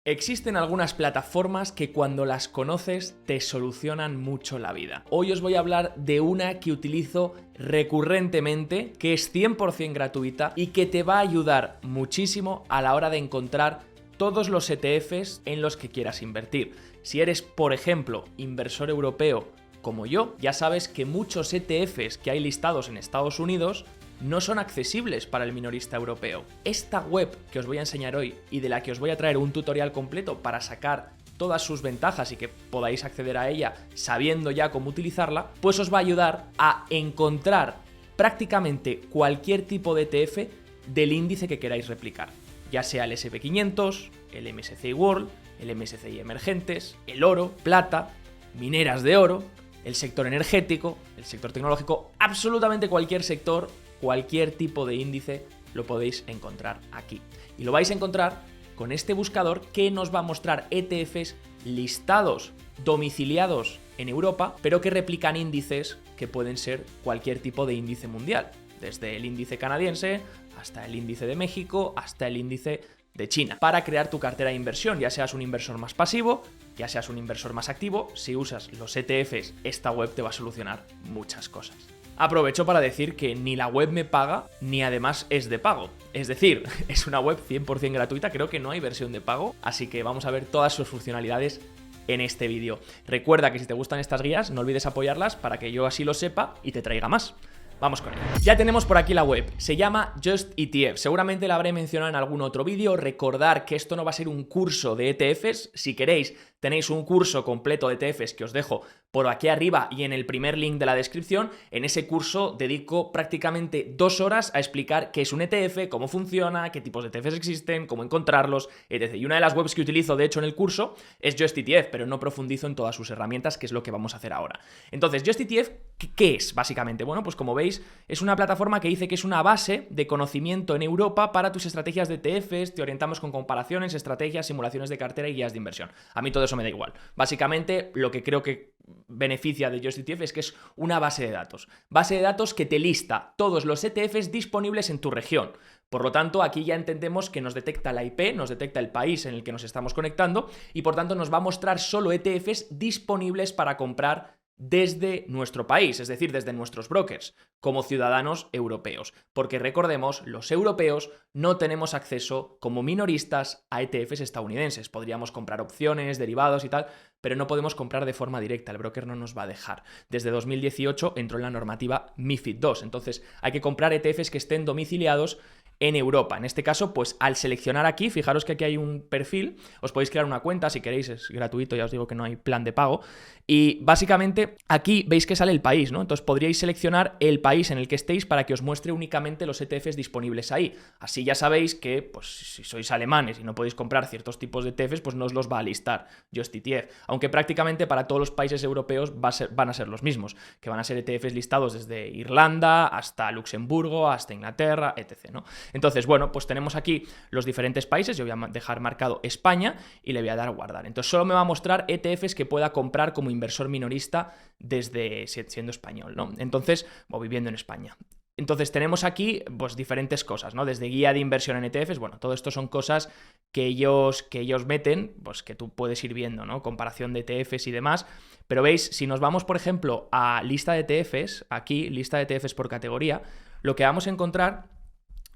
Existen algunas plataformas que cuando las conoces te solucionan mucho la vida. Hoy os voy a hablar de una que utilizo recurrentemente, que es 100% gratuita y que te va a ayudar muchísimo a la hora de encontrar todos los ETFs en los que quieras invertir. Si eres, por ejemplo, inversor europeo como yo, ya sabes que muchos ETFs que hay listados en Estados Unidos no son accesibles para el minorista europeo. Esta web que os voy a enseñar hoy y de la que os voy a traer un tutorial completo para sacar todas sus ventajas y que podáis acceder a ella sabiendo ya cómo utilizarla, pues os va a ayudar a encontrar prácticamente cualquier tipo de ETF del índice que queráis replicar, ya sea el SP500, el MSCI World, el MSCI Emergentes, el oro, plata, mineras de oro, el sector energético, el sector tecnológico, absolutamente cualquier sector, cualquier tipo de índice lo podéis encontrar aquí. Y lo vais a encontrar con este buscador que nos va a mostrar ETFs listados, domiciliados en Europa, pero que replican índices que pueden ser cualquier tipo de índice mundial, desde el índice canadiense hasta el índice de México, hasta el índice de China, para crear tu cartera de inversión, ya seas un inversor más pasivo, ya seas un inversor más activo. Si usas los ETFs, esta web te va a solucionar muchas cosas. Aprovecho para decir que ni la web me paga, ni además es de pago. Es decir, es una web 100% gratuita, creo que no hay versión de pago, así que vamos a ver todas sus funcionalidades en este vídeo. Recuerda que si te gustan estas guías, no olvides apoyarlas para que yo así lo sepa y te traiga más. Vamos con ello. Ya tenemos por aquí la web, se llama Just ETF, seguramente la habré mencionado en algún otro vídeo. Recordar que esto no va a ser un curso de ETFs, si queréis tenéis un curso completo de ETFs que os dejo por aquí arriba y en el primer link de la descripción. En ese curso dedico prácticamente 2 horas a explicar qué es un ETF, cómo funciona, qué tipos de ETFs existen, cómo encontrarlos, etc. Y una de las webs que utilizo de hecho en el curso es Just ETF, pero no profundizo en todas sus herramientas, que es lo que vamos a hacer ahora. Entonces, Just ETF, ¿qué es básicamente? Bueno, pues como veis, es una plataforma que dice que es una base de conocimiento en Europa para tus estrategias de ETFs. Te orientamos con comparaciones, estrategias, simulaciones de cartera y guías de inversión. A mí todo eso me da igual. Básicamente, lo que creo que beneficia de Just ETF es que es una base de datos. Base de datos que te lista todos los ETFs disponibles en tu región. Por lo tanto, aquí ya entendemos que nos detecta la IP, nos detecta el país en el que nos estamos conectando y por tanto nos va a mostrar solo ETFs disponibles para comprar desde nuestro país, es decir, desde nuestros brokers, como ciudadanos europeos. Porque recordemos, los europeos no tenemos acceso como minoristas a ETFs estadounidenses. Podríamos comprar opciones, derivados y tal, pero no podemos comprar de forma directa, el broker no nos va a dejar. Desde 2018 entró en la normativa MiFID II, entonces hay que comprar ETFs que estén domiciliados en Europa. En este caso, pues al seleccionar aquí, fijaros que aquí hay un perfil, os podéis crear una cuenta si queréis, es gratuito, ya os digo que no hay plan de pago, y básicamente aquí veis que sale el país, ¿no? Entonces podríais seleccionar el país en el que estéis para que os muestre únicamente los ETFs disponibles ahí. Así ya sabéis que, pues si sois alemanes y no podéis comprar ciertos tipos de ETFs, pues no os los va a listar Just ETF, aunque prácticamente para todos los países europeos van a ser los mismos, que van a ser ETFs listados desde Irlanda hasta Luxemburgo, hasta Inglaterra, etc., ¿no? Entonces, bueno, pues tenemos aquí los diferentes países. Yo voy a dejar marcado España y le voy a dar a guardar. Entonces solo me va a mostrar ETFs que pueda comprar como inversor minorista desde siendo español, ¿no? Entonces, o viviendo en España. Entonces tenemos aquí pues diferentes cosas, ¿no? Desde guía de inversión en ETFs, bueno, todo esto son cosas que ellos meten, pues que tú puedes ir viendo, ¿no? Comparación de ETFs y demás. Pero veis, si nos vamos, por ejemplo, a lista de ETFs, aquí, lista de ETFs por categoría, lo que vamos a encontrar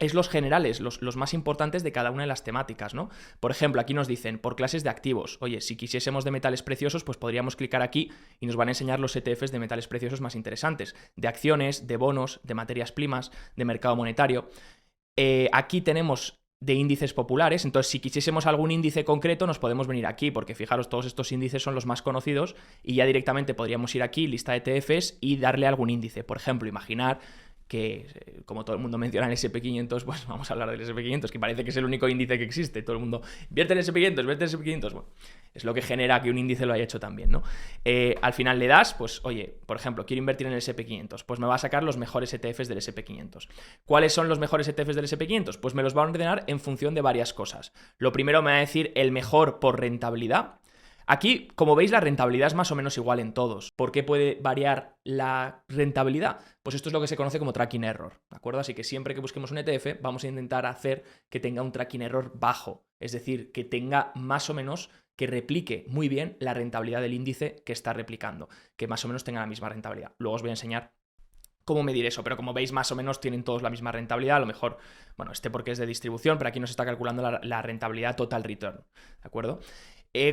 es los generales, los más importantes de cada una de las temáticas, ¿no? Por ejemplo, aquí nos dicen por clases de activos. Oye, si quisiésemos de metales preciosos, pues podríamos clicar aquí y nos van a enseñar los ETFs de metales preciosos más interesantes, de acciones, de bonos, de materias primas, de mercado monetario. Aquí tenemos de índices populares, entonces si quisiésemos algún índice concreto nos podemos venir aquí, porque fijaros, todos estos índices son los más conocidos y ya directamente podríamos ir aquí, lista de ETFs, y darle algún índice. Por ejemplo, imaginar que, como todo el mundo menciona el SP500, pues vamos a hablar del SP500, que parece que es el único índice que existe. Todo el mundo invierte en el SP500, invierte en el SP500. Bueno, es lo que genera que un índice lo haya hecho también, ¿no? Al final le das, pues, oye, por ejemplo, quiero invertir en el SP500, pues me va a sacar los mejores ETFs del SP500. ¿Cuáles son los mejores ETFs del SP500? Pues me los va a ordenar en función de varias cosas. Lo primero me va a decir el mejor por rentabilidad. Aquí, como veis, la rentabilidad es más o menos igual en todos. ¿Por qué puede variar la rentabilidad? Pues esto es lo que se conoce como tracking error, ¿de acuerdo? Así que siempre que busquemos un ETF, vamos a intentar hacer que tenga un tracking error bajo, es decir, que tenga más o menos, que replique muy bien la rentabilidad del índice que está replicando, que más o menos tenga la misma rentabilidad. Luego os voy a enseñar cómo medir eso, pero como veis más o menos tienen todos la misma rentabilidad, a lo mejor, bueno, porque es de distribución, pero aquí nos está calculando la rentabilidad total return, ¿de acuerdo?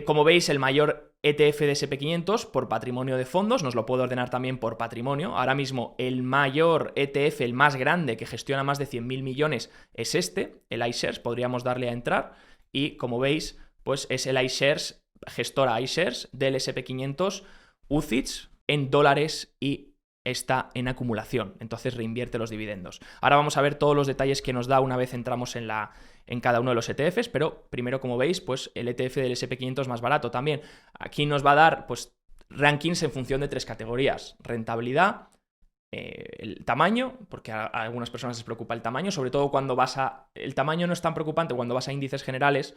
Como veis, el mayor ETF de SP500 por patrimonio de fondos, nos lo puedo ordenar también por patrimonio. Ahora mismo el mayor ETF, el más grande, que gestiona más de 100.000 millones, es este, el iShares. Podríamos darle a entrar y, como veis, pues es el iShares, gestora iShares del SP500 UCITS en dólares y está en acumulación, entonces reinvierte los dividendos. Ahora vamos a ver todos los detalles que nos da una vez entramos en cada uno de los ETFs, pero primero, como veis, pues el ETF del SP500 es más barato también. Aquí nos va a dar pues rankings en función de 3 categorías: rentabilidad, el tamaño, porque a algunas personas les preocupa el tamaño, sobre todo cuando el tamaño no es tan preocupante cuando vas a índices generales,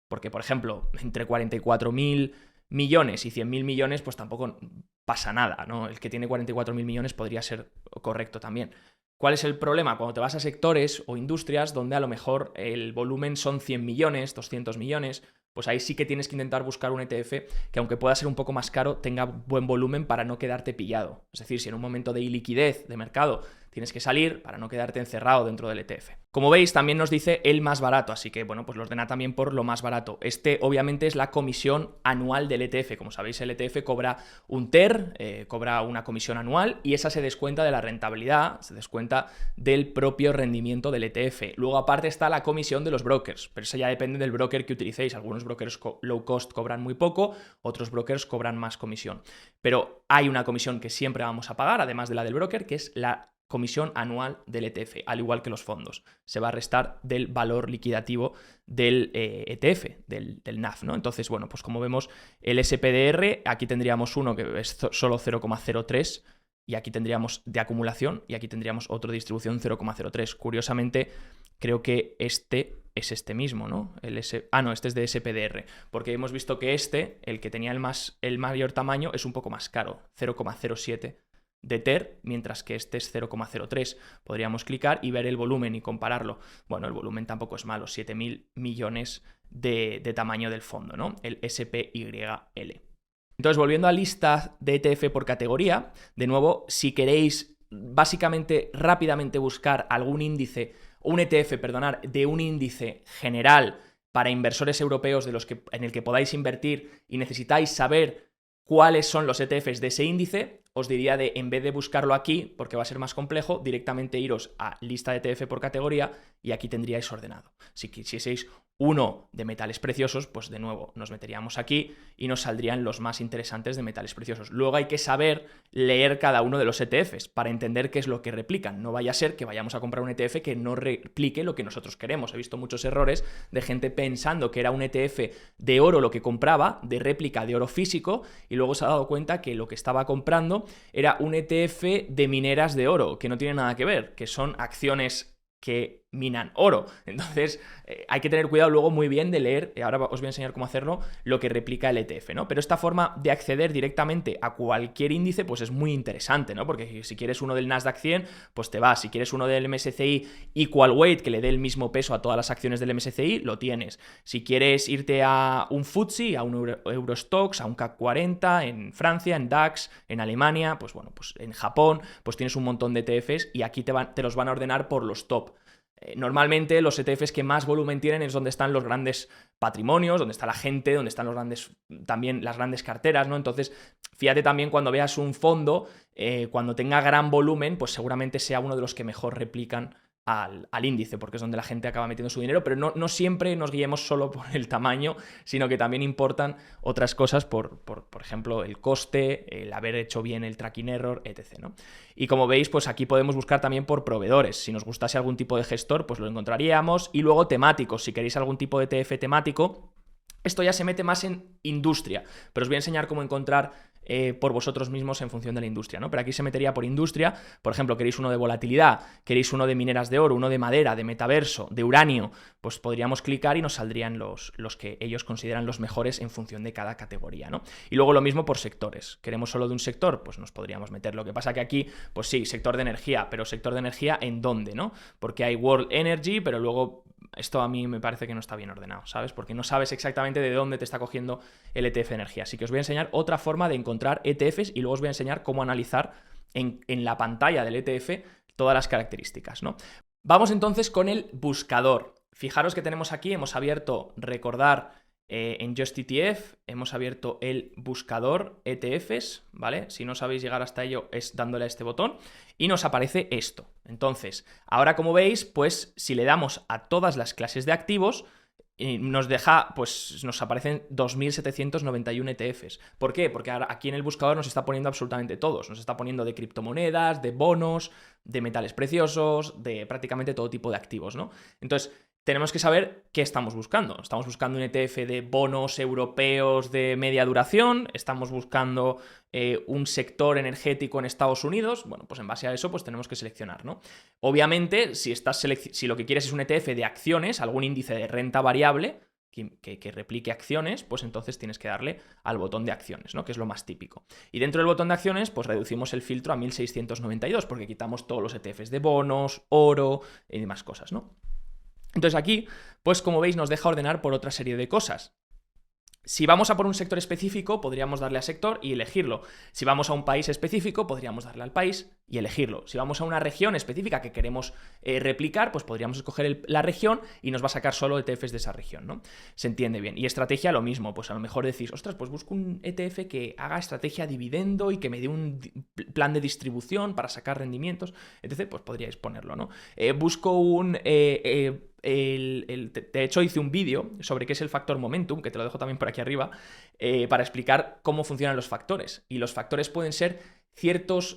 porque, por ejemplo, entre 44.000 millones y 100.000 millones, pues tampoco pasa nada, ¿no? El que tiene 44.000 millones podría ser correcto también. ¿Cuál es el problema? Cuando te vas a sectores o industrias donde a lo mejor el volumen son 100 millones, 200 millones, pues ahí sí que tienes que intentar buscar un ETF que, aunque pueda ser un poco más caro, tenga buen volumen para no quedarte pillado. Es decir, si en un momento de iliquidez de mercado tienes que salir, para no quedarte encerrado dentro del ETF. Como veis, también nos dice el más barato, así que bueno, pues lo ordena también por lo más barato. Este obviamente es la comisión anual del ETF. Como sabéis, el ETF cobra un TER, cobra una comisión anual, y esa se descuenta de la rentabilidad, se descuenta del propio rendimiento del ETF. Luego aparte está la comisión de los brokers, pero eso ya depende del broker que utilicéis. Algunos brokers low cost cobran muy poco, otros brokers cobran más comisión. Pero hay una comisión que siempre vamos a pagar, además de la del broker, que es la comisión anual del ETF, al igual que los fondos. Se va a restar del valor liquidativo del ETF, del NAV, ¿no? Entonces, bueno, pues como vemos, el SPDR, aquí tendríamos uno que es solo 0,03, y aquí tendríamos de acumulación, y aquí tendríamos otro de distribución 0,03. Curiosamente, creo que este es este mismo, ¿no? Este es de SPDR, porque hemos visto que el que tenía el mayor tamaño, es un poco más caro, 0,07 de TER, mientras que este es 0,03. Podríamos clicar y ver el volumen y compararlo. Bueno, el volumen tampoco es malo, 7.000 millones de tamaño del fondo, ¿no? El SPYL. Entonces, volviendo a lista de ETF por categoría, de nuevo, si queréis básicamente rápidamente buscar algún índice, un ETF, perdonar, de un índice general para inversores europeos en el que podáis invertir y necesitáis saber cuáles son los ETFs de ese índice, os diría en vez de buscarlo aquí, porque va a ser más complejo, directamente iros a lista de ETF por categoría y aquí tendríais ordenado. Si quisieseis uno de metales preciosos, pues de nuevo nos meteríamos aquí y nos saldrían los más interesantes de metales preciosos. Luego hay que saber leer cada uno de los ETFs para entender qué es lo que replican. No vaya a ser que vayamos a comprar un ETF que no replique lo que nosotros queremos. He visto muchos errores de gente pensando que era un ETF de oro lo que compraba, de réplica de oro físico, y luego se ha dado cuenta que lo que estaba comprando era un ETF de mineras de oro, que no tiene nada que ver, que son acciones que minan oro. Entonces hay que tener cuidado luego muy bien de leer, ahora os voy a enseñar cómo hacerlo, lo que replica el ETF, ¿no? Pero esta forma de acceder directamente a cualquier índice pues es muy interesante, ¿no? Porque si quieres uno del Nasdaq 100, pues te vas. Si quieres uno del MSCI Equal Weight, que le dé el mismo peso a todas las acciones del MSCI, lo tienes. Si quieres irte a un FTSE, a un Eurostoxx, a un CAC 40, en Francia, en DAX, en Alemania, pues bueno, pues en Japón, pues tienes un montón de ETFs y aquí te los van a ordenar por los top. Normalmente los ETFs que más volumen tienen es donde están los grandes patrimonios, donde está la gente, donde están también las grandes carteras, ¿no? Entonces, fíjate también cuando veas un fondo, cuando tenga gran volumen, pues seguramente sea uno de los que mejor replican al índice, porque es donde la gente acaba metiendo su dinero, pero no siempre nos guiemos solo por el tamaño, sino que también importan otras cosas por ejemplo, el coste, el haber hecho bien el tracking error, etc., ¿no? Y como veis, pues aquí podemos buscar también por proveedores. Si nos gustase algún tipo de gestor, pues lo encontraríamos. Y luego temáticos, si queréis algún tipo de ETF temático. Esto ya se mete más en industria, pero os voy a enseñar cómo encontrar por vosotros mismos en función de la industria, ¿no? Pero aquí se metería por industria. Por ejemplo, queréis uno de volatilidad, queréis uno de mineras de oro, uno de madera, de metaverso, de uranio, pues podríamos clicar y nos saldrían los que ellos consideran los mejores en función de cada categoría, ¿no? Y luego lo mismo por sectores. ¿Queremos solo de un sector? Pues nos podríamos meter. Lo que pasa que aquí, pues sí, sector de energía, pero sector de energía ¿en dónde, no? Porque hay World Energy, pero luego esto a mí me parece que no está bien ordenado, ¿sabes? Porque no sabes exactamente de dónde te está cogiendo el ETF de energía. Así que os voy a enseñar otra forma de encontrar ETFs y luego os voy a enseñar cómo analizar en la pantalla del ETF todas las características, ¿no? Vamos entonces con el buscador. Fijaros que tenemos aquí, hemos abierto, recordar, en Just ETF, hemos abierto el buscador ETFs, ¿vale? Si no sabéis llegar hasta ello es dándole a este botón y nos aparece esto. Entonces, ahora como veis, pues si le damos a todas las clases de activos, nos deja, pues nos aparecen 2.791 ETFs. ¿Por qué? Porque ahora aquí en el buscador nos está poniendo absolutamente todos. Nos está poniendo de criptomonedas, de bonos, de metales preciosos, de prácticamente todo tipo de activos, ¿no? Entonces, tenemos que saber qué estamos buscando. Estamos buscando un ETF de bonos europeos de media duración, estamos buscando un sector energético en Estados Unidos. Bueno, pues en base a eso pues tenemos que seleccionar, ¿no? Obviamente, si lo que quieres es un ETF de acciones, algún índice de renta variable que replique acciones, pues entonces tienes que darle al botón de acciones, ¿no? Que es lo más típico. Y dentro del botón de acciones, pues reducimos el filtro a 1.692, porque quitamos todos los ETFs de bonos, oro y demás cosas, ¿no? Entonces aquí, pues como veis, nos deja ordenar por otra serie de cosas. Si vamos a por un sector específico, podríamos darle a sector y elegirlo. Si vamos a un país específico, podríamos darle al país y elegirlo. Si vamos a una región específica que queremos replicar, pues podríamos escoger la región y nos va a sacar solo ETFs de esa región, ¿no? Se entiende bien. Y estrategia lo mismo, pues a lo mejor decís, ostras, pues busco un ETF que haga estrategia dividendo y que me dé un plan de distribución para sacar rendimientos, etc. Pues podríais ponerlo, ¿no? Busco un... de hecho hice un vídeo sobre qué es el factor momentum, que te lo dejo también por aquí arriba, para explicar cómo funcionan los factores. Y los factores pueden ser ciertas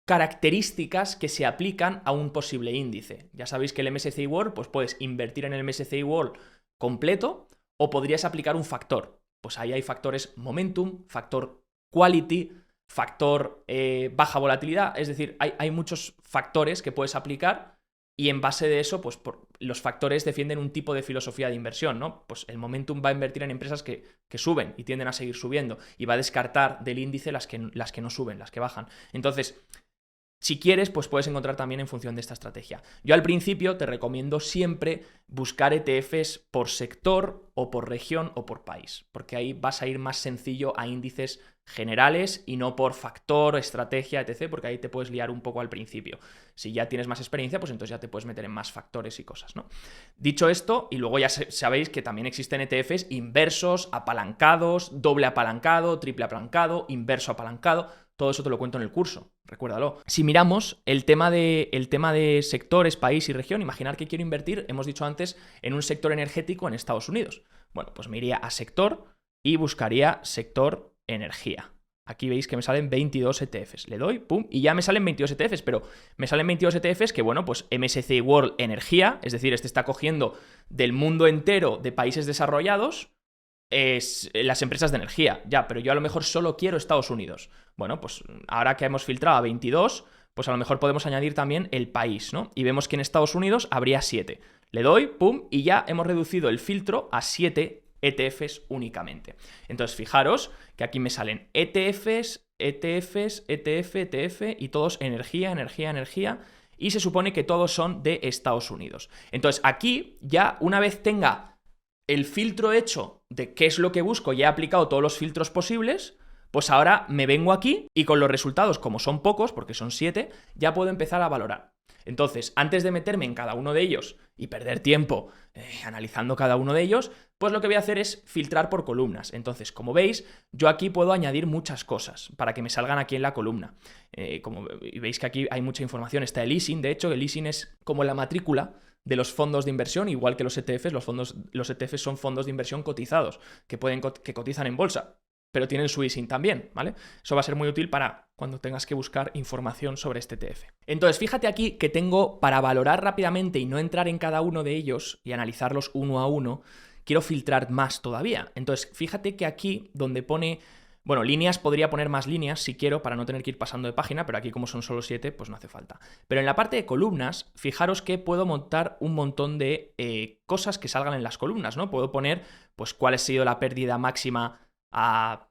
características que se aplican a un posible índice. Ya sabéis que el MSCI World, pues puedes invertir en el MSCI World completo o podrías aplicar un factor. Pues ahí hay factores momentum, factor quality, factor baja volatilidad, es decir, hay muchos factores que puedes aplicar. Y en base de eso, pues los factores defienden un tipo de filosofía de inversión, ¿no? Pues el momentum va a invertir en empresas que suben y tienden a seguir subiendo y va a descartar del índice las que no suben, las que bajan. Entonces, si quieres, pues puedes encontrar también en función de esta estrategia. Yo al principio te recomiendo siempre buscar ETFs por sector o por región o por país, porque ahí vas a ir más sencillo a índices generales y no por factor, estrategia, etc., porque ahí te puedes liar un poco al principio. Si ya tienes más experiencia, pues entonces ya te puedes meter en más factores y cosas, ¿no? Dicho esto, y luego ya sabéis que también existen ETFs inversos, apalancados, doble apalancado, triple apalancado, inverso apalancado. Todo eso te lo cuento en el curso, recuérdalo. Si miramos el tema de sectores, país y región, imaginar que quiero invertir, hemos dicho antes, en un sector energético en Estados Unidos. Bueno, pues me iría a sector y buscaría sector energía. Aquí veis que me salen 22 ETFs. Le doy, pum, y ya me salen 22 ETFs, pero me salen 22 ETFs que, bueno, pues MSCI World Energía, es decir, este está cogiendo del mundo entero de países desarrollados las empresas de energía. Ya, pero yo a lo mejor solo quiero Estados Unidos. Bueno, pues ahora que hemos filtrado a 22, pues a lo mejor podemos añadir también el país, ¿no? Y vemos que en Estados Unidos habría 7. Le doy, pum, y ya hemos reducido el filtro a 7 ETFs únicamente. Entonces, fijaros que aquí me salen ETFs, ETF, y todos energía, y se supone que todos son de Estados Unidos. Entonces, aquí ya una vez tenga el filtro hecho de qué es lo que busco, ya he aplicado todos los filtros posibles, pues ahora me vengo aquí y con los resultados, como son pocos, porque son 7, ya puedo empezar a valorar. Entonces, antes de meterme en cada uno de ellos y perder tiempo analizando cada uno de ellos, pues lo que voy a hacer es filtrar por columnas. Entonces, como veis, yo aquí puedo añadir muchas cosas para que me salgan aquí en la columna. Como veis que aquí hay mucha información, está el leasing. De hecho, el leasing es como la matrícula de los fondos de inversión, igual que los ETFs. Los ETFs son fondos de inversión cotizados, que cotizan en bolsa, pero tienen su leasing también, ¿vale? Eso va a ser muy útil para cuando tengas que buscar información sobre este ETF. Entonces, fíjate aquí que tengo, para valorar rápidamente y no entrar en cada uno de ellos y analizarlos uno a uno, quiero filtrar más todavía. Entonces, fíjate que aquí donde pone... Bueno, líneas, podría poner más líneas si quiero para no tener que ir pasando de página, pero aquí como son solo 7, pues no hace falta. Pero en la parte de columnas, fijaros que puedo montar un montón de cosas que salgan en las columnas, ¿no? Puedo poner, pues, cuál ha sido la pérdida máxima a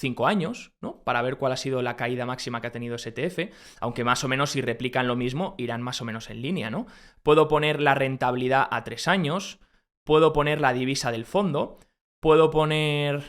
5 años, ¿no? Para ver cuál ha sido la caída máxima que ha tenido ese ETF, aunque más o menos si replican lo mismo, irán más o menos en línea, ¿no? Puedo poner la rentabilidad a 3 años, puedo poner la divisa del fondo, puedo poner...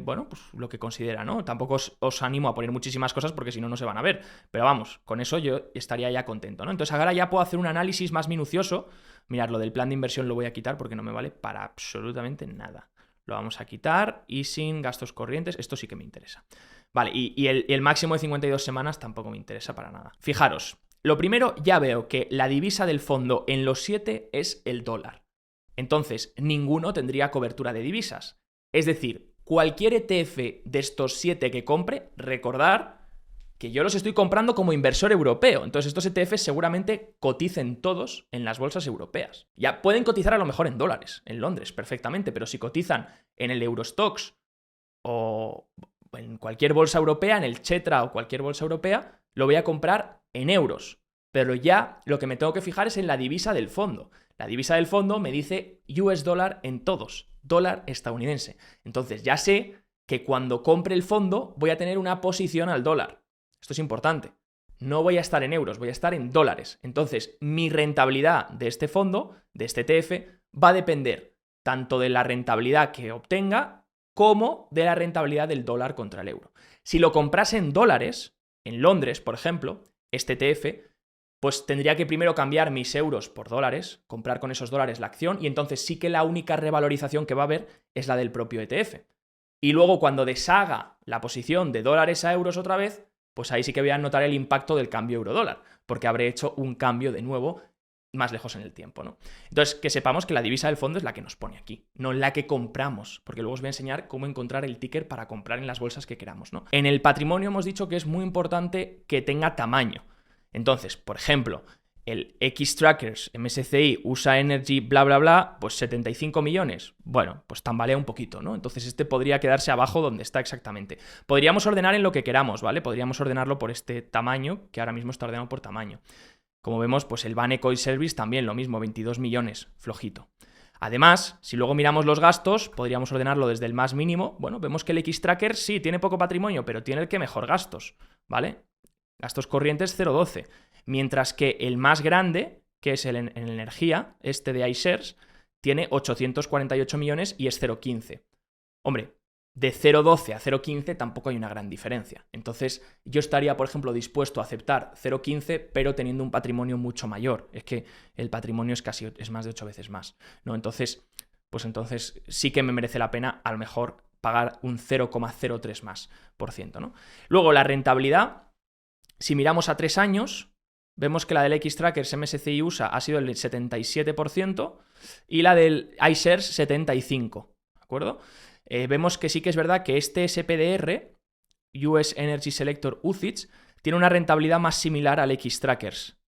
bueno, pues lo que considera, ¿no? Tampoco os animo a poner muchísimas cosas porque si no, no se van a ver. Pero vamos, con eso yo estaría ya contento, ¿no? Entonces ahora ya puedo hacer un análisis más minucioso. Mirad, lo del plan de inversión lo voy a quitar porque no me vale para absolutamente nada. Lo vamos a quitar y sin gastos corrientes. Esto sí que me interesa. Vale, y el máximo de 52 semanas tampoco me interesa para nada. Fijaros, lo primero, ya veo que la divisa del fondo en los 7 es el dólar. Entonces, ninguno tendría cobertura de divisas. Es decir, cualquier ETF de estos 7 que compre, recordar que yo los estoy comprando como inversor europeo. Entonces estos ETFs seguramente coticen todos en las bolsas europeas. Ya pueden cotizar a lo mejor en dólares, en Londres, perfectamente, pero si cotizan en el Eurostoxx o en cualquier bolsa europea, en el Xetra o cualquier bolsa europea, lo voy a comprar en euros. Pero ya lo que me tengo que fijar es en la divisa del fondo. La divisa del fondo me dice US dólar en todos. Dólar estadounidense. Entonces ya sé que cuando compre el fondo voy a tener una posición al dólar. Esto es importante. No voy a estar en euros, voy a estar en dólares. Entonces mi rentabilidad de este fondo, de este ETF, va a depender tanto de la rentabilidad que obtenga como de la rentabilidad del dólar contra el euro. Si lo comprase en dólares, en Londres, por ejemplo, este ETF, pues tendría que primero cambiar mis euros por dólares, comprar con esos dólares la acción, y entonces sí que la única revalorización que va a haber es la del propio ETF. Y luego cuando deshaga la posición de dólares a euros otra vez, pues ahí sí que voy a notar el impacto del cambio euro-dólar, porque habré hecho un cambio de nuevo más lejos en el tiempo, ¿no? Entonces, que sepamos que la divisa del fondo es la que nos pone aquí, no la que compramos, porque luego os voy a enseñar cómo encontrar el ticker para comprar en las bolsas que queramos, ¿no? En el patrimonio hemos dicho que es muy importante que tenga tamaño. Entonces, por ejemplo, el Xtrackers, MSCI, USA Energy, bla, bla, bla, pues 75 millones. Bueno, pues tambalea un poquito, ¿no? Entonces este podría quedarse abajo donde está exactamente. Podríamos ordenar en lo que queramos, ¿vale? Podríamos ordenarlo por este tamaño, que ahora mismo está ordenado por tamaño. Como vemos, pues el Baneco Oil Service también lo mismo, 22 millones, flojito. Además, si luego miramos los gastos, podríamos ordenarlo desde el más mínimo. Bueno, vemos que el Xtracker sí tiene poco patrimonio, pero tiene el que mejor gastos, ¿vale? Gastos corrientes 0,12. Mientras que el más grande, que es el en energía, este de iShares, tiene 848 millones y es 0,15. Hombre, de 0,12 a 0,15 tampoco hay una gran diferencia. Entonces, yo estaría, por ejemplo, dispuesto a aceptar 0,15, pero teniendo un patrimonio mucho mayor. Es que el patrimonio es más de 8 veces más, ¿no? Entonces, pues entonces sí que me merece la pena, a lo mejor, pagar un 0,03 más por ciento, ¿no? Luego, la rentabilidad. Si miramos a 3 años, vemos que la del Xtrackers MSCI USA ha sido el 77% y la del iShares 75%, ¿de acuerdo? Vemos que sí que es verdad que este SPDR, US Energy Selector UCITS, tiene una rentabilidad más similar al Xtrackers,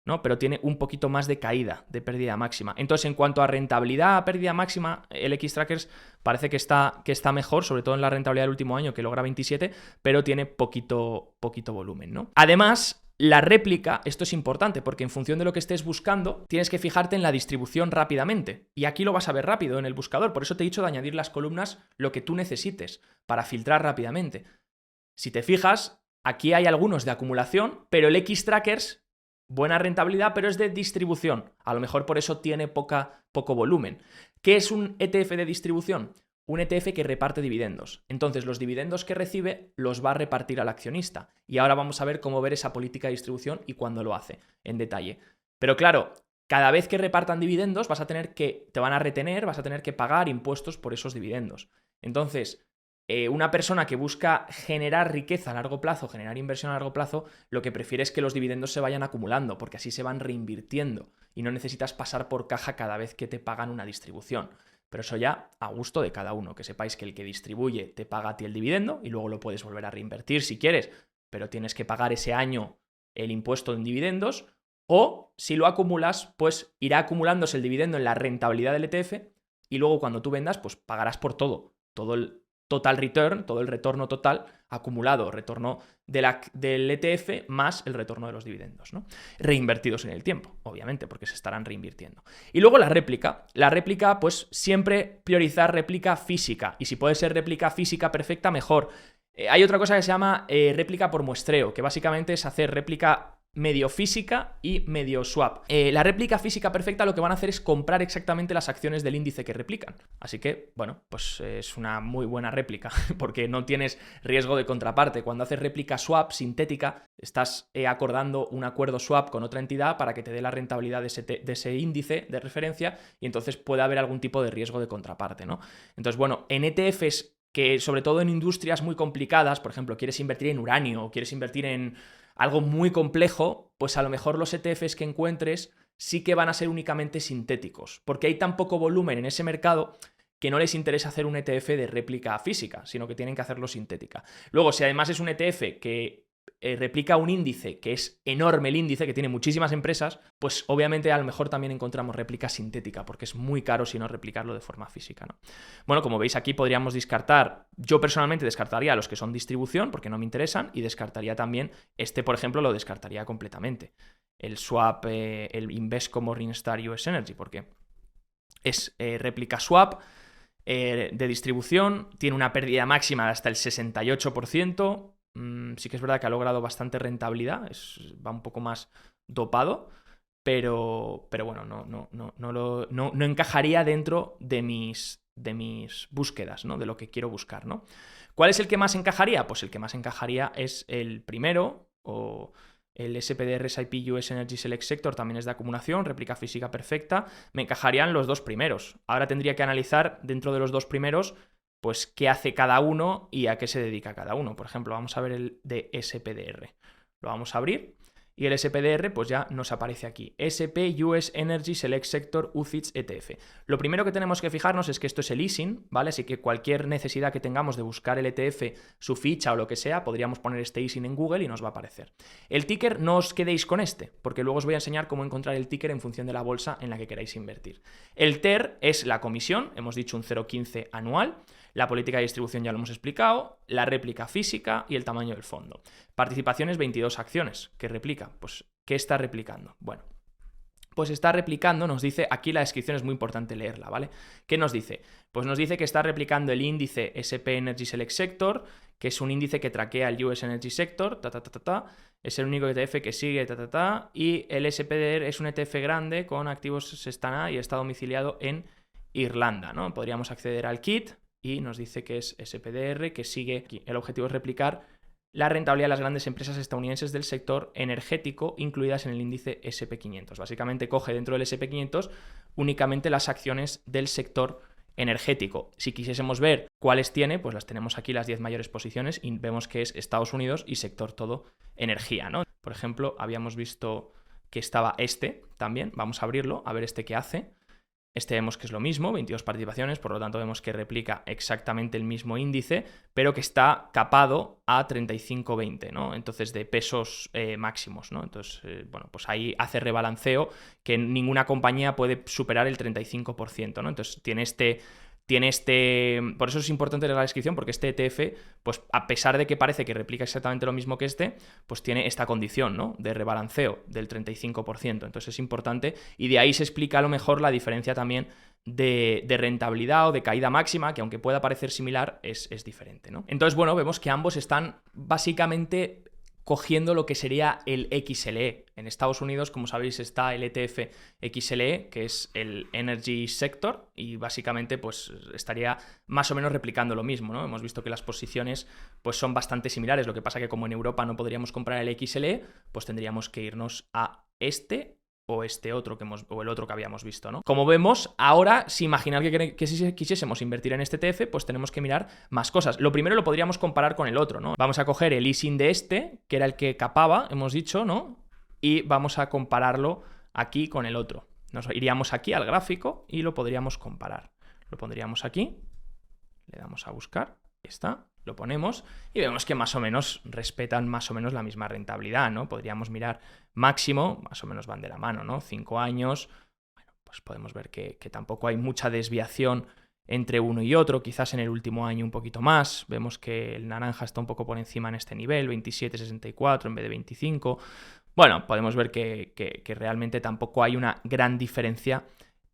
¿no? Pero tiene un poquito más de caída, de pérdida máxima. Entonces, en cuanto a rentabilidad a pérdida máxima, el Xtrackers parece que está mejor, sobre todo en la rentabilidad del último año, que logra 27, pero tiene poquito volumen, ¿no? Además, la réplica, esto es importante, porque en función de lo que estés buscando, tienes que fijarte en la distribución rápidamente. Y aquí lo vas a ver rápido en el buscador. Por eso te he dicho de añadir las columnas lo que tú necesites para filtrar rápidamente. Si te fijas, aquí hay algunos de acumulación, pero el Xtrackers, buena rentabilidad, pero es de distribución. A lo mejor por eso tiene poco volumen. ¿Qué es un ETF de distribución? Un ETF que reparte dividendos. Entonces, los dividendos que recibe los va a repartir al accionista. Y ahora vamos a ver cómo ver esa política de distribución y cuándo lo hace, en detalle. Pero claro, cada vez que repartan dividendos te van a retener, vas a tener que pagar impuestos por esos dividendos. Entonces, una persona que busca generar riqueza a largo plazo, generar inversión a largo plazo, lo que prefiere es que los dividendos se vayan acumulando, porque así se van reinvirtiendo y no necesitas pasar por caja cada vez que te pagan una distribución. Pero eso ya a gusto de cada uno, que sepáis que el que distribuye te paga a ti el dividendo y luego lo puedes volver a reinvertir si quieres, pero tienes que pagar ese año el impuesto en dividendos, o si lo acumulas, pues irá acumulándose el dividendo en la rentabilidad del ETF y luego cuando tú vendas, pues pagarás por todo el total return, todo el retorno total acumulado, retorno del ETF más el retorno de los dividendos, ¿no? Reinvertidos en el tiempo, obviamente, porque se estarán reinvirtiendo. Y luego la réplica, pues siempre priorizar réplica física, y si puede ser réplica física perfecta, mejor. Hay otra cosa que se llama réplica por muestreo, que básicamente es hacer réplica medio física y medio swap. La réplica física perfecta lo que van a hacer es comprar exactamente las acciones del índice que replican. Así que, bueno, pues es una muy buena réplica, porque no tienes riesgo de contraparte. Cuando haces réplica swap sintética, estás acordando un acuerdo swap con otra entidad para que te dé la rentabilidad de ese índice de referencia, y entonces puede haber algún tipo de riesgo de contraparte, ¿no? Entonces, bueno, en ETFs que sobre todo en industrias muy complicadas, por ejemplo, quieres invertir en uranio o quieres invertir en algo muy complejo, pues a lo mejor los ETFs que encuentres sí que van a ser únicamente sintéticos, porque hay tan poco volumen en ese mercado que no les interesa hacer un ETF de réplica física, sino que tienen que hacerlo sintética. Luego, si además es un ETF que replica un índice, que es enorme el índice, que tiene muchísimas empresas, pues obviamente a lo mejor también encontramos réplica sintética, porque es muy caro si no replicarlo de forma física, ¿no? Bueno, como veis aquí podríamos descartar, yo personalmente descartaría los que son distribución, porque no me interesan, y descartaría también, por ejemplo, lo descartaría completamente. El swap, el Invesco Morningstar US Energy, porque es réplica swap, de distribución, tiene una pérdida máxima de hasta el 68%, sí que es verdad que ha logrado bastante rentabilidad, va un poco más dopado, pero bueno, no encajaría dentro de mis búsquedas, ¿no? De lo que quiero buscar, ¿no? ¿Cuál es el que más encajaría? Pues el que más encajaría es el primero, o el SPDR SIP US Energy Select Sector, también es de acumulación, réplica física perfecta. Me encajarían los dos primeros. Ahora tendría que analizar dentro de los dos primeros, pues qué hace cada uno y a qué se dedica cada uno. Por ejemplo, vamos a ver el de SPDR. Lo vamos a abrir y el SPDR pues ya nos aparece aquí. SP US Energy Select Sector UCITS ETF. Lo primero que tenemos que fijarnos es que esto es el ISIN, ¿vale? Así que cualquier necesidad que tengamos de buscar el ETF, su ficha o lo que sea, podríamos poner este ISIN en Google y nos va a aparecer. El ticker, no os quedéis con porque luego os voy a enseñar cómo encontrar el ticker en función de la bolsa en la que queráis invertir. El TER es la comisión, hemos dicho un 0,15 anual. La política de distribución ya lo hemos explicado, la réplica física y el tamaño del fondo. Participaciones, 22 acciones. ¿Qué replica? Pues, ¿qué está replicando? Bueno, pues está replicando, nos dice, aquí la descripción es muy importante leerla, ¿vale? ¿Qué nos dice? Pues nos dice que está replicando el índice SP Energy Select Sector, que es un índice que traquea el US Energy Sector, es el único ETF que sigue, y el SPDR es un ETF grande con activos Sestana y está domiciliado en Irlanda, ¿no? Podríamos acceder al kit y nos dice que es SPDR, que sigue aquí. El objetivo es replicar la rentabilidad de las grandes empresas estadounidenses del sector energético incluidas en el índice SP500. Básicamente coge dentro del SP500 únicamente las acciones del sector energético. Si quisiésemos ver cuáles tiene, pues las tenemos aquí, las 10 mayores posiciones, y vemos que es Estados Unidos y sector todo energía, ¿no? Por ejemplo, habíamos visto que estaba también. Vamos a abrirlo, a ver qué hace. Vemos que es lo mismo, 22 participaciones, por lo tanto vemos que replica exactamente el mismo índice, pero que está capado a 35,20, ¿no? Entonces, de pesos máximos, ¿no? Entonces, bueno, pues ahí hace rebalanceo que ninguna compañía puede superar el 35%, ¿no? Entonces, tiene por eso es importante leer la descripción, porque este ETF, pues a pesar de que parece que replica exactamente lo mismo que pues tiene esta condición, ¿no? De rebalanceo del 35%. Entonces es importante, y de ahí se explica a lo mejor la diferencia también de rentabilidad o de caída máxima, que aunque pueda parecer similar, es diferente, ¿no? Entonces, bueno, vemos que ambos están básicamente cogiendo lo que sería el XLE. En Estados Unidos, como sabéis, está el ETF XLE, que es el Energy Sector, y básicamente pues estaría más o menos replicando lo mismo, ¿no? Hemos visto que las posiciones pues son bastante similares, lo que pasa que como en Europa no podríamos comprar el XLE, pues tendríamos que irnos a o otro o el otro que habíamos visto, ¿no? Como vemos, ahora, si imaginar que si quisiésemos invertir en este ETF, pues tenemos que mirar más cosas. Lo primero lo podríamos comparar con el otro, ¿no? Vamos a coger el ISIN de que era el que capaba, hemos dicho, ¿no? Y vamos a compararlo aquí con el otro. Nos iríamos aquí al gráfico y lo podríamos comparar. Lo pondríamos aquí, le damos a buscar, ahí está. Lo ponemos y vemos que más o menos respetan más o menos la misma rentabilidad, ¿no? Podríamos mirar máximo, más o menos van de la mano, ¿no? 5 años, bueno, pues podemos ver que tampoco hay mucha desviación entre uno y otro, quizás en el último año un poquito más. Vemos que el naranja está un poco por encima en este nivel, 27,64 en vez de 25. Bueno, podemos ver que realmente tampoco hay una gran diferencia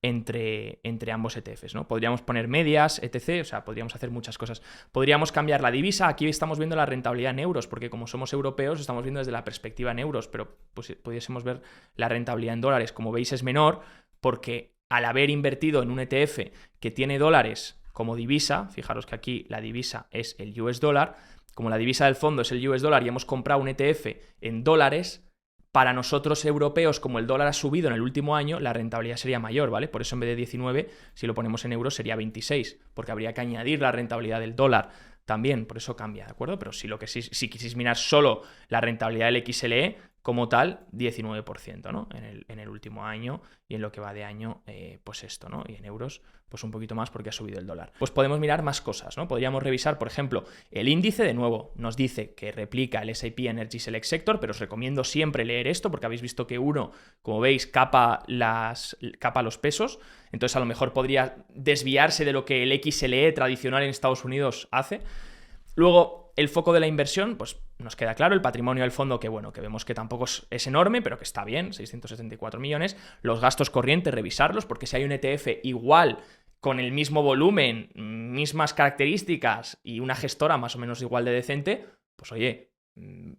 entre ambos ETFs, ¿no? Podríamos poner medias, etc. O sea, podríamos hacer muchas cosas. Podríamos cambiar la divisa. Aquí estamos viendo la rentabilidad en euros, porque como somos europeos, estamos viendo desde la perspectiva en euros, pero pues, pudiésemos ver la rentabilidad en dólares. Como veis, es menor, porque al haber invertido en un ETF que tiene dólares como divisa, fijaros que aquí la divisa es el US dólar, como la divisa del fondo es el US dólar y hemos comprado un ETF en dólares, para nosotros europeos, como el dólar ha subido en el último año, la rentabilidad sería mayor, ¿vale? Por eso en vez de 19, si lo ponemos en euros sería 26, porque habría que añadir la rentabilidad del dólar también, por eso cambia, ¿de acuerdo? Pero si quisierais mirar solo la rentabilidad del XLE, como tal, 19%, ¿no? En el último año, y en lo que va de año, pues esto, ¿no? Y en euros, pues un poquito más porque ha subido el dólar. Pues podemos mirar más cosas, ¿no? Podríamos revisar, por ejemplo, el índice. De nuevo, nos dice que replica el S&P Energy Select Sector, pero os recomiendo siempre leer esto porque habéis visto que uno, como veis, capa los pesos. Entonces a lo mejor podría desviarse de lo que el XLE tradicional en Estados Unidos hace. Luego, el foco de la inversión, pues nos queda claro, el patrimonio del fondo, que bueno, que vemos que tampoco es enorme, pero que está bien, 674 millones. Los gastos corrientes, revisarlos, porque si hay un ETF igual, con el mismo volumen, mismas características y una gestora más o menos igual de decente, pues oye,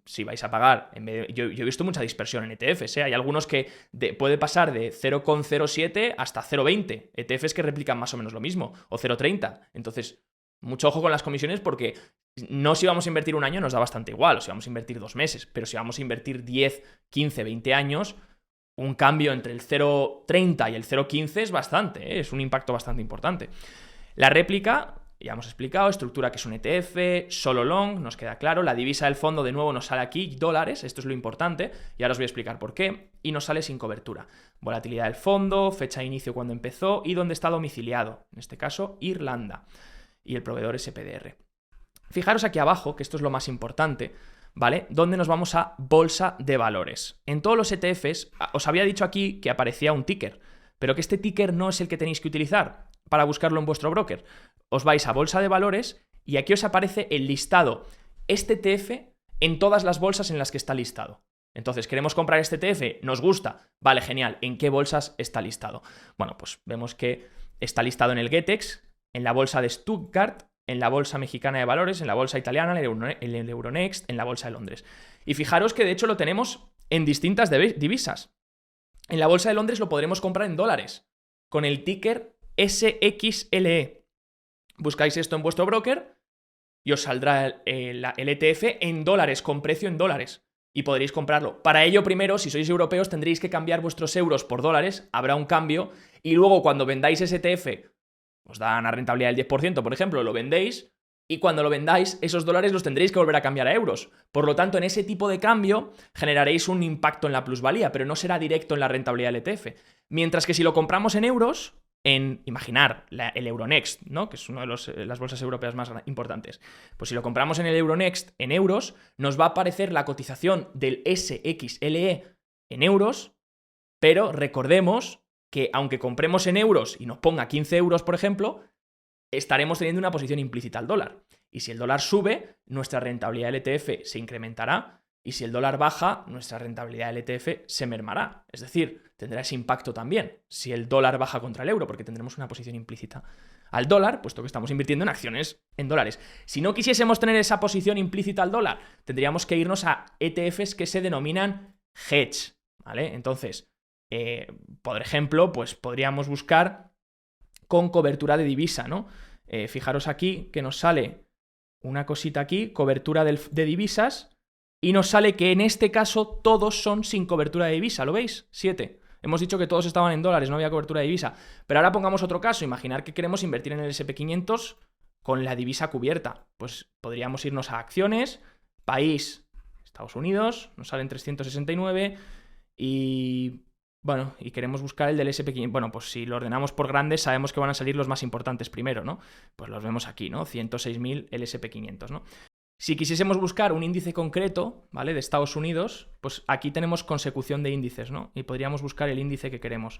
si vais a pagar, yo he visto mucha dispersión en ETFs, ¿eh? Hay algunos que puede pasar de 0,07 hasta 0,20, ETFs que replican más o menos lo mismo, o 0,30, entonces mucho ojo con las comisiones, porque no, si vamos a invertir un año nos da bastante igual, o si vamos a invertir 2 meses, pero si vamos a invertir 10, 15, 20 años, un cambio entre el 0,30 y el 0,15 es bastante, ¿eh? Es un impacto bastante importante. La réplica, ya hemos explicado, estructura que es un ETF, solo long, nos queda claro. La divisa del fondo, de nuevo, nos sale aquí, dólares, esto es lo importante, y ahora os voy a explicar por qué, y nos sale sin cobertura. Volatilidad del fondo, fecha de inicio cuando empezó y dónde está domiciliado, en este caso, Irlanda, y el proveedor SPDR. Fijaros aquí abajo, que esto es lo más importante, ¿vale? Donde nos vamos a bolsa de valores. En todos los ETFs, os había dicho aquí que aparecía un ticker, pero que este ticker no es el que tenéis que utilizar para buscarlo en vuestro broker. Os vais a bolsa de valores y aquí os aparece el listado, este ETF en todas las bolsas en las que está listado. Entonces, queremos comprar este ETF, nos gusta, vale, genial, ¿en qué bolsas está listado? Bueno, pues vemos que está listado en el GETEX, en la bolsa de Stuttgart, en la bolsa mexicana de valores, en la bolsa italiana, en el Euronext, en la bolsa de Londres. Y fijaros que de hecho lo tenemos en distintas divisas. En la bolsa de Londres lo podremos comprar en dólares, con el ticker SXLE. Buscáis esto en vuestro broker y os saldrá el ETF en dólares, con precio en dólares. Y podréis comprarlo. Para ello, primero, si sois europeos, tendréis que cambiar vuestros euros por dólares, habrá un cambio, y luego cuando vendáis ese ETF, os da una rentabilidad del 10%, por ejemplo, lo vendéis, y cuando lo vendáis, esos dólares los tendréis que volver a cambiar a euros. Por lo tanto, en ese tipo de cambio generaréis un impacto en la plusvalía, pero no será directo en la rentabilidad del ETF. Mientras que si lo compramos en euros, imaginar el Euronext, ¿no? Que es una de las bolsas europeas más importantes. Pues si lo compramos en el Euronext en euros, nos va a aparecer la cotización del SXLE en euros, pero recordemos que aunque compremos en euros y nos ponga 15 euros, por ejemplo, estaremos teniendo una posición implícita al dólar. Y si el dólar sube, nuestra rentabilidad del ETF se incrementará, y si el dólar baja, nuestra rentabilidad del ETF se mermará. Es decir, tendrá ese impacto también si el dólar baja contra el euro, porque tendremos una posición implícita al dólar, puesto que estamos invirtiendo en acciones en dólares. Si no quisiésemos tener esa posición implícita al dólar, tendríamos que irnos a ETFs que se denominan hedge, ¿vale? Entonces, por ejemplo, pues podríamos buscar con cobertura de divisa, ¿no? Fijaros aquí que nos sale una cosita aquí, cobertura de divisas, y nos sale que en este caso todos son sin cobertura de divisa, ¿lo veis? 7. Hemos dicho que todos estaban en dólares, no había cobertura de divisa. Pero ahora pongamos otro caso, imaginar que queremos invertir en el S&P 500 con la divisa cubierta. Pues podríamos irnos a acciones, país, Estados Unidos, nos salen 369 y... Bueno, y queremos buscar el del S&P 500. Bueno, pues si lo ordenamos por grandes, sabemos que van a salir los más importantes primero, ¿no? Pues los vemos aquí, ¿no? 106.000 el S&P 500, ¿no? Si quisiésemos buscar un índice concreto, ¿vale? De Estados Unidos, pues aquí tenemos consecución de índices, ¿no? Y podríamos buscar el índice que queremos.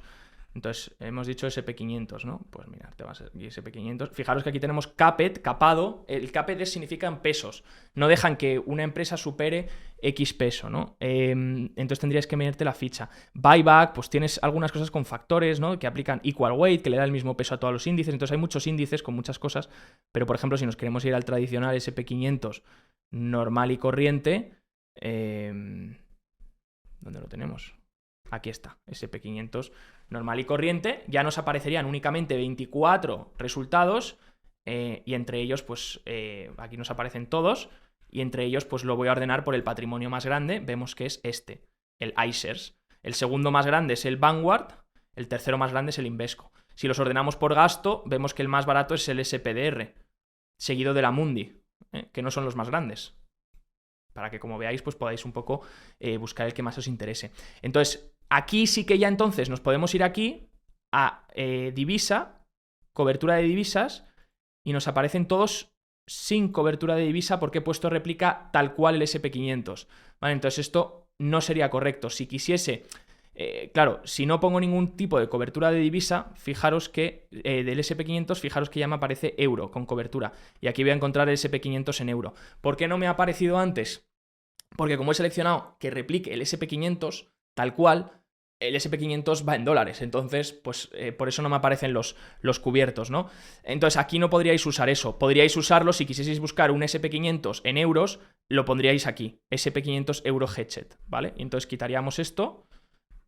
Entonces, hemos dicho SP500, ¿no? Pues mira, te vas a SP500. Fijaros que aquí tenemos CAPET, capado. El CAPET significa en pesos. No dejan que una empresa supere X peso, ¿no? Entonces tendrías que medirte la ficha. Buyback, pues tienes algunas cosas con factores, ¿no? Que aplican equal weight, que le da el mismo peso a todos los índices. Entonces hay muchos índices con muchas cosas. Pero, por ejemplo, si nos queremos ir al tradicional SP500 normal y corriente, ¿dónde lo tenemos? Aquí está, SP500 normal y corriente. Ya nos aparecerían únicamente 24 resultados y entre ellos, pues aquí nos aparecen todos y entre ellos, pues lo voy a ordenar por el patrimonio más grande. Vemos que es este, el iShares. El segundo más grande es el Vanguard, el tercero más grande es el Invesco. Si los ordenamos por gasto, vemos que el más barato es el SPDR, seguido de la Mundi, que no son los más grandes. Para que, como veáis, pues podáis un poco buscar el que más os interese. Entonces, aquí sí que ya entonces nos podemos ir aquí a divisa, cobertura de divisas, y nos aparecen todos sin cobertura de divisa porque he puesto réplica tal cual el SP500. ¿Vale? Entonces esto no sería correcto. Si quisiese, claro, si no pongo ningún tipo de cobertura de divisa, fijaros que del SP500, fijaros que ya me aparece euro con cobertura. Y aquí voy a encontrar el SP500 en euro. ¿Por qué no me ha aparecido antes? Porque como he seleccionado que replique el SP500 tal cual, el SP500 va en dólares, entonces pues por eso no me aparecen los cubiertos, ¿no? Entonces aquí no podríais usar eso, podríais usarlo si quisieseis buscar un SP500 en euros, lo pondríais aquí, SP500 Euro Hedged, ¿vale? Y entonces quitaríamos esto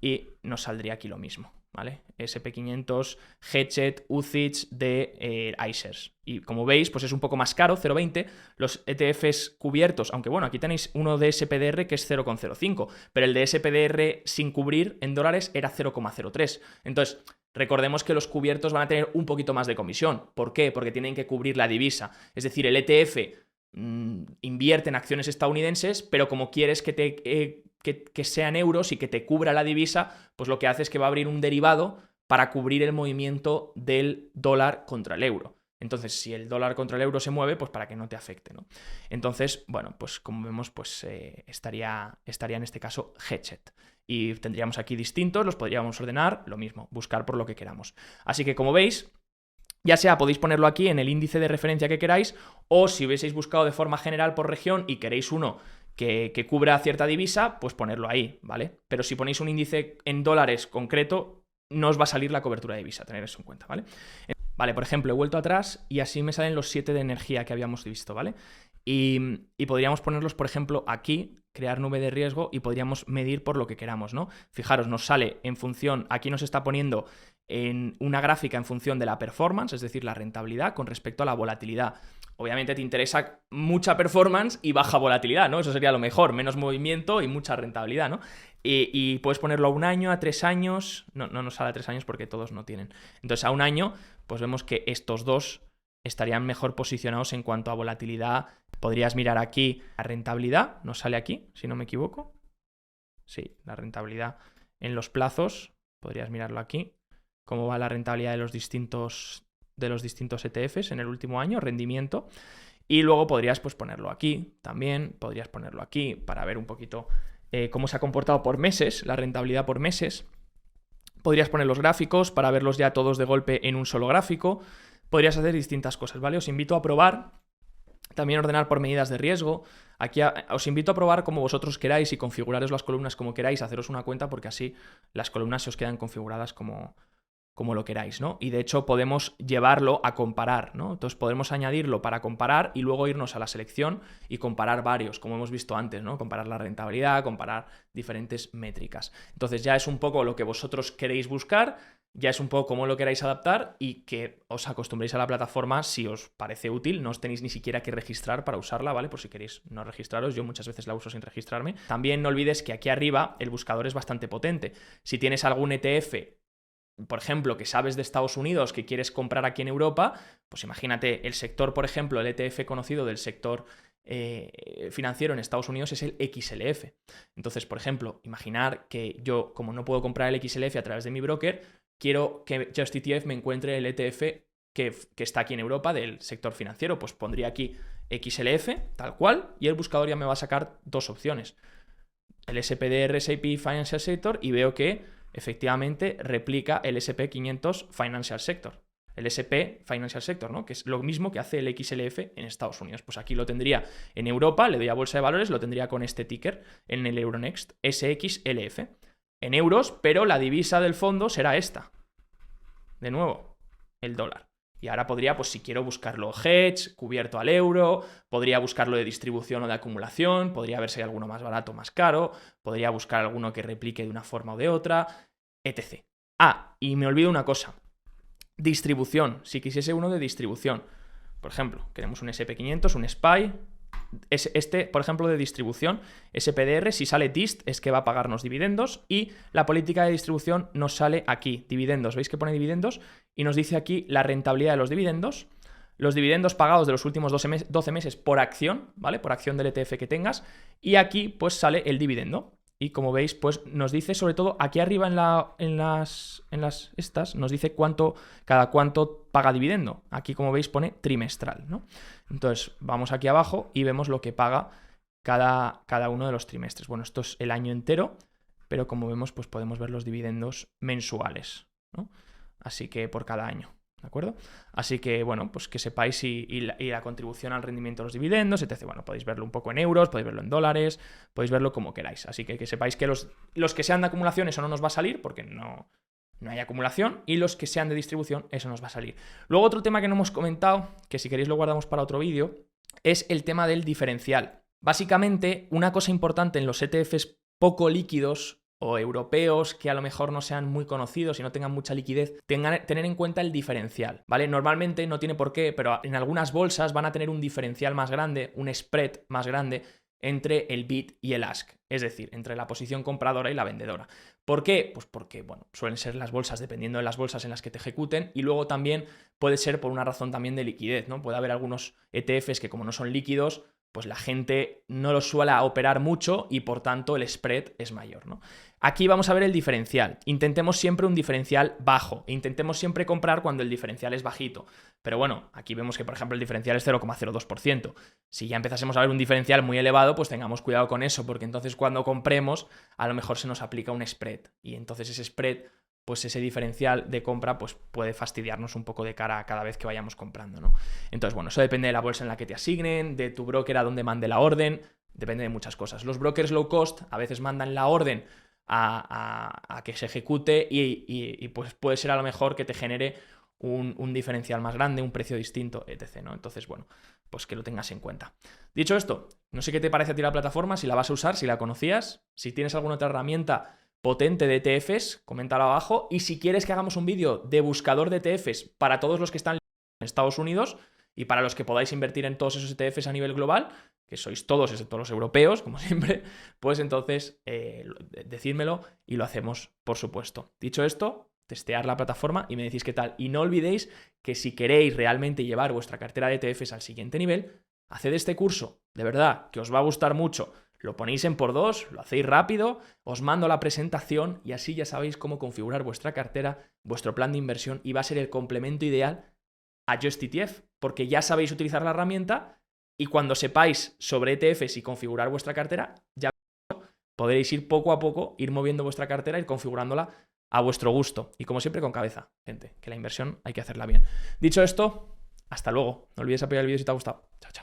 y nos saldría aquí lo mismo, ¿vale? SP500 Hedged UCITS de iShares. Y como veis, pues es un poco más caro, 0,20. Los ETFs cubiertos, aunque bueno, aquí tenéis uno de SPDR que es 0,05, pero el de SPDR sin cubrir en dólares era 0,03. Entonces, recordemos que los cubiertos van a tener un poquito más de comisión. ¿Por qué? Porque tienen que cubrir la divisa. Es decir, el ETF invierte en acciones estadounidenses, pero como quieres que sean euros y que te cubra la divisa, pues lo que hace es que va a abrir un derivado para cubrir el movimiento del dólar contra el euro. Entonces, si el dólar contra el euro se mueve, pues para que no te afecte, ¿no? Entonces, bueno, pues como vemos, pues estaría en este caso hedged. Y tendríamos aquí distintos, los podríamos ordenar, lo mismo, buscar por lo que queramos. Así que como veis, ya sea podéis ponerlo aquí en el índice de referencia que queráis, o si hubieseis buscado de forma general por región y queréis uno que cubra cierta divisa, pues ponerlo ahí, ¿vale? Pero si ponéis un índice en dólares concreto, no os va a salir la cobertura de divisa, tener eso en cuenta, ¿vale? Vale, por ejemplo, he vuelto atrás y así me salen los 7 de energía que habíamos visto, ¿vale? Y podríamos ponerlos, por ejemplo, aquí, crear nube de riesgo y podríamos medir por lo que queramos, ¿no? Fijaros, nos sale en función, aquí nos está poniendo en una gráfica en función de la performance, es decir, la rentabilidad con respecto a la volatilidad. Obviamente te interesa mucha performance y baja volatilidad, ¿no? Eso sería lo mejor, menos movimiento y mucha rentabilidad, ¿no? Y puedes ponerlo a 1 año, a 3 años, no nos sale a 3 años porque todos no tienen. Entonces a 1 año, pues vemos que estos dos estarían mejor posicionados en cuanto a volatilidad. Podrías mirar aquí la rentabilidad, nos sale aquí, si no me equivoco. Sí, la rentabilidad en los plazos, podrías mirarlo aquí. Cómo va la rentabilidad de los distintos ETFs en el último año, rendimiento. Y luego podrías pues ponerlo aquí también, podrías ponerlo aquí para ver un poquito cómo se ha comportado por meses, la rentabilidad por meses. Podrías poner los gráficos para verlos ya todos de golpe en un solo gráfico. Podrías hacer distintas cosas, ¿vale? Os invito a probar, también ordenar por medidas de riesgo. Aquí os invito a probar como vosotros queráis y configuraros las columnas como queráis, haceros una cuenta porque así las columnas se os quedan configuradas como lo queráis, ¿no? Y de hecho podemos llevarlo a comparar, ¿no? Entonces podemos añadirlo para comparar y luego irnos a la selección y comparar varios, como hemos visto antes, ¿no? Comparar la rentabilidad, comparar diferentes métricas. Entonces ya es un poco lo que vosotros queréis buscar, ya es un poco cómo lo queráis adaptar y que os acostumbréis a la plataforma si os parece útil, no os tenéis ni siquiera que registrar para usarla, ¿vale? Por si queréis no registraros, yo muchas veces la uso sin registrarme. También no olvides que aquí arriba el buscador es bastante potente. Si tienes algún ETF, por ejemplo, que sabes de Estados Unidos que quieres comprar aquí en Europa, pues imagínate el sector, por ejemplo, el ETF conocido del sector financiero en Estados Unidos es el XLF. Entonces, por ejemplo, imaginar que yo, como no puedo comprar el XLF a través de mi broker, quiero que JustETF me encuentre el ETF que está aquí en Europa del sector financiero, pues pondría aquí XLF, tal cual, y el buscador ya me va a sacar dos opciones. El SPDR SAP Financial Sector y veo que efectivamente replica el SP500 Financial Sector. El SP Financial Sector, ¿no? Que es lo mismo que hace el XLF en Estados Unidos. Pues aquí lo tendría en Europa, le doy a Bolsa de Valores, lo tendría con este ticker en el Euronext, SXLF. En euros, pero la divisa del fondo será esta. De nuevo, el dólar. Y ahora podría, pues si quiero buscarlo hedge, cubierto al euro, podría buscarlo de distribución o de acumulación, podría ver si hay alguno más barato o más caro, podría buscar alguno que replique de una forma o de otra, etc. Ah, y me olvido una cosa. Distribución, si quisiese uno de distribución. Por ejemplo, queremos un SP500, un SPY. Este, por ejemplo, de distribución, SPDR, si sale DIST es que va a pagarnos dividendos y la política de distribución nos sale aquí, dividendos. ¿Veis que pone dividendos? Y nos dice aquí la rentabilidad de los dividendos pagados de los últimos 12 meses por acción, ¿vale? Por acción del ETF que tengas. Y aquí pues sale el dividendo. Y como veis, pues nos dice sobre todo aquí arriba en las estas, nos dice cada cuánto paga dividendo. Aquí como veis pone trimestral, ¿no? Entonces vamos aquí abajo y vemos lo que paga cada uno de los trimestres. Bueno, esto es el año entero, pero como vemos, pues podemos ver los dividendos mensuales, ¿no? Así que por cada año. ¿De acuerdo? Así que, bueno, pues que sepáis y la contribución al rendimiento de los dividendos, etc. Bueno, podéis verlo un poco en euros, podéis verlo en dólares, podéis verlo como queráis. Así que sepáis que los que sean de acumulación, eso no nos va a salir porque no hay acumulación, y los que sean de distribución, eso nos va a salir. Luego otro tema que no hemos comentado, que si queréis lo guardamos para otro vídeo, es el tema del diferencial. Básicamente, una cosa importante en los ETFs poco líquidos o europeos que a lo mejor no sean muy conocidos y no tengan mucha liquidez, tener en cuenta el diferencial, ¿vale? Normalmente no tiene por qué, pero en algunas bolsas van a tener un diferencial más grande, un spread más grande entre el bid y el ask, es decir, entre la posición compradora y la vendedora. ¿Por qué? Pues porque, bueno, suelen ser las bolsas, dependiendo de las bolsas en las que te ejecuten, y luego también puede ser por una razón también de liquidez, ¿no? Puede haber algunos ETFs que como no son líquidos, pues la gente no los suele operar mucho y por tanto el spread es mayor, ¿no? Aquí vamos a ver el diferencial. Intentemos siempre un diferencial bajo. Intentemos siempre comprar cuando el diferencial es bajito. Pero bueno, aquí vemos que por ejemplo el diferencial es 0,02%. Si ya empezásemos a ver un diferencial muy elevado, pues tengamos cuidado con eso, porque entonces cuando compremos a lo mejor se nos aplica un spread. Y entonces ese spread, pues ese diferencial de compra, pues puede fastidiarnos un poco de cara a cada vez que vayamos comprando, ¿no? Entonces, bueno, eso depende de la bolsa en la que te asignen, de tu broker a dónde mande la orden, depende de muchas cosas. Los brokers low cost a veces mandan la orden a que se ejecute y pues puede ser a lo mejor que te genere un diferencial más grande, un precio distinto, etc., ¿no? Entonces, bueno, pues que lo tengas en cuenta. Dicho esto, no sé qué te parece a ti la plataforma, si la vas a usar, si la conocías, si tienes alguna otra herramienta potente de ETFs, coméntalo abajo, y si quieres que hagamos un vídeo de buscador de ETFs para todos los que están en Estados Unidos y para los que podáis invertir en todos esos ETFs a nivel global, que sois todos excepto los europeos, como siempre, pues entonces decídmelo y lo hacemos, por supuesto. Dicho esto, testear la plataforma y me decís qué tal. Y no olvidéis que si queréis realmente llevar vuestra cartera de ETFs al siguiente nivel, haced este curso, de verdad, que os va a gustar mucho. Lo ponéis en por 2, lo hacéis rápido, os mando la presentación y así ya sabéis cómo configurar vuestra cartera, vuestro plan de inversión, y va a ser el complemento ideal a JustETF, porque ya sabéis utilizar la herramienta y cuando sepáis sobre ETFs y configurar vuestra cartera, ya podréis ir poco a poco, ir moviendo vuestra cartera, ir configurándola a vuestro gusto. Y como siempre, con cabeza, gente, que la inversión hay que hacerla bien. Dicho esto, hasta luego. No olvides apoyar el vídeo si te ha gustado. Chao, chao.